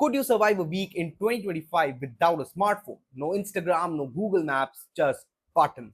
Could you survive a week in 2025 without a smartphone? No Instagram, no Google Maps, just buttons.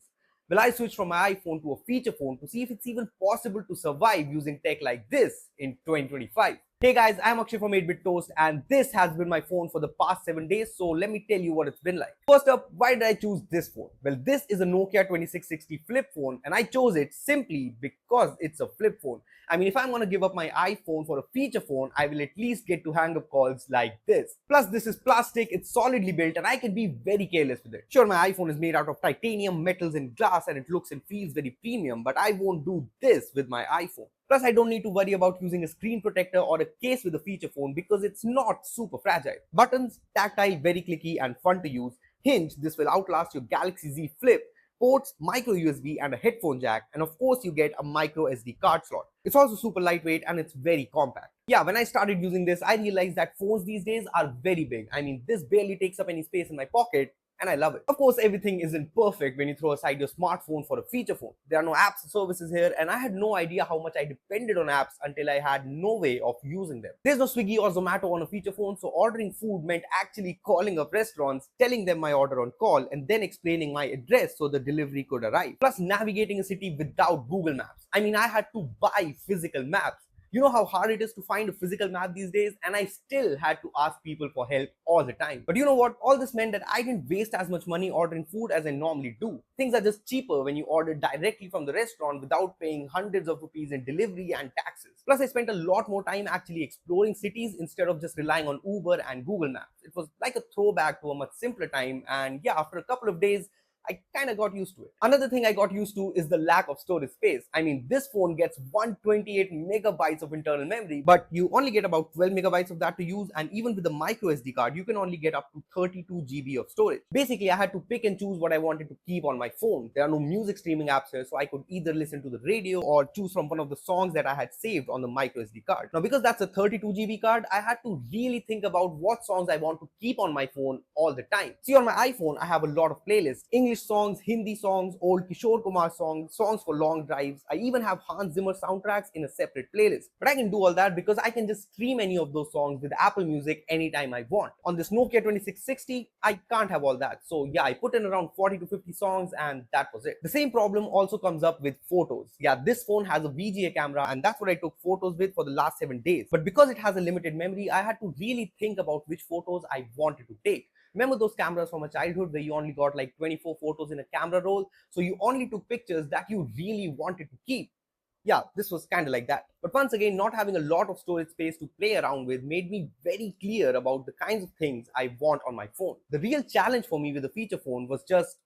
Well, I switched from my iPhone to a feature phone to see if it's even possible to survive using tech like this in 2025. Hey guys, I'm Akshay from 8-Bit Toast and this has been my phone for the past 7 days, so let me tell you what it's been like. First up, why did I choose this phone? Well, this is a Nokia 2660 flip phone and I chose it simply because it's a flip phone. I mean, if I'm gonna give up my iPhone for a feature phone, I will at least get to hang up calls like this. Plus, this is plastic, it's solidly built and I can be very careless with it. Sure, my iPhone is made out of titanium, metals and glass and it looks and feels very premium, but I won't do this with my iPhone. Plus, I don't need to worry about using a screen protector or a case with a feature phone because it's not super fragile. Buttons, tactile, very clicky and fun to use. Hinge, this will outlast your Galaxy Z Flip. Ports, micro USB and a headphone jack, and of course you get a micro SD card slot. It's also super lightweight and it's very compact. Yeah, when I started using this, I realized that phones these days are very big. I mean, this barely takes up any space in my pocket, and I love it. Of course, everything isn't perfect when you throw aside your smartphone for a feature phone. There are no apps or services here, and I had no idea how much I depended on apps until I had no way of using them. There's no Swiggy or Zomato on a feature phone, so ordering food meant actually calling up restaurants, telling them my order on call, and then explaining my address so the delivery could arrive. Plus, navigating a city without Google Maps. I mean, I had to buy physical maps. You know how hard it is to find a physical map these days, and I still had to ask people for help all the time. But you know what? All this meant that I didn't waste as much money ordering food as I normally do. Things are just cheaper when you order directly from the restaurant without paying hundreds of rupees in delivery and taxes. Plus, I spent a lot more time actually exploring cities instead of just relying on Uber and Google Maps. It was like a throwback to a much simpler time, and yeah, after a couple of days, I kind of got used to it. Another thing I got used to is the lack of storage space. I mean, this phone gets 128 megabytes of internal memory, but you only get about 12 megabytes of that to use, and even with the micro SD card, you can only get up to 32 GB of storage. Basically, I had to pick and choose what I wanted to keep on my phone. There are no music streaming apps here, so I could either listen to the radio or choose from one of the songs that I had saved on the micro SD card. Now, because that's a 32 GB card, I had to really think about what songs I want to keep on my phone all the time. See, on my iPhone, I have a lot of playlists. English songs, Hindi songs, old Kishore Kumar songs, songs for long drives. I even have Hans Zimmer soundtracks in a separate playlist. But I can do all that because I can just stream any of those songs with Apple Music anytime I want. On this Nokia 2660, I can't have all that. So yeah, I put in around 40 to 50 songs and that was it. The same problem also comes up with photos. Yeah, this phone has a VGA camera and that's what I took photos with for the last 7 days. But because it has a limited memory, I had to really think about which photos I wanted to take. Remember those cameras from a childhood where you only got like 24 photos in a camera roll, so you only took pictures that you really wanted to keep? Yeah, this was kind of like that. But once again, not having a lot of storage space to play around with made me very clear about the kinds of things I want on my phone. The real challenge for me with the feature phone was just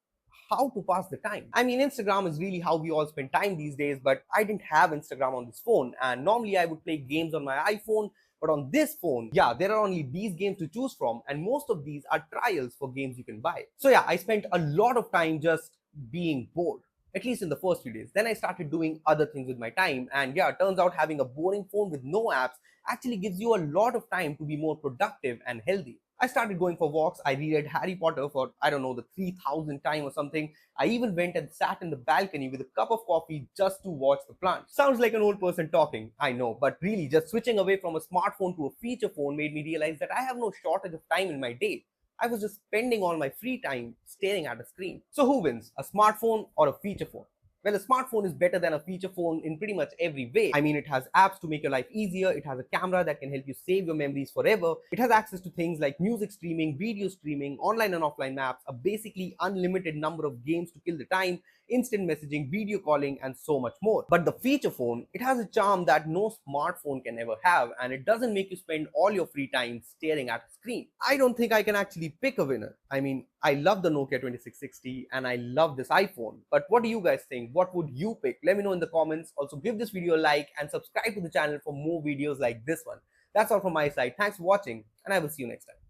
how to pass the time. I mean, Instagram is really how we all spend time these days, but I didn't have Instagram on this phone, and normally I would play games on my iPhone. But on this phone, yeah, there are only these games to choose from, and most of these are trials for games you can buy. So yeah, I spent a lot of time just being bored, at least in the first few days. Then I started doing other things with my time, and yeah, it turns out having a boring phone with no apps actually gives you a lot of time to be more productive and healthy. I started going for walks. I reread Harry Potter for, I don't know, the 3000th time or something. I even went and sat in the balcony with a cup of coffee just to watch the plants. Sounds like an old person talking, I know, but really just switching away from a smartphone to a feature phone made me realize that I have no shortage of time in my day. I was just spending all my free time staring at a screen. So who wins, a smartphone or a feature phone? Well, a smartphone is better than a feature phone in pretty much every way. I mean, it has apps to make your life easier, it has a camera that can help you save your memories forever, it has access to things like music streaming, video streaming, online and offline maps, a basically unlimited number of games to kill the time, instant messaging, video calling, and so much more. But the feature phone, it has a charm that no smartphone can ever have, and it doesn't make you spend all your free time staring at a screen. I don't think I can actually pick a winner. I mean, I love the Nokia 2660 and I love this iPhone. But what do you guys think? What would you pick? Let me know in the comments. Also, give this video a like and subscribe to the channel for more videos like this one. That's all from my side. Thanks for watching and I will see you next time.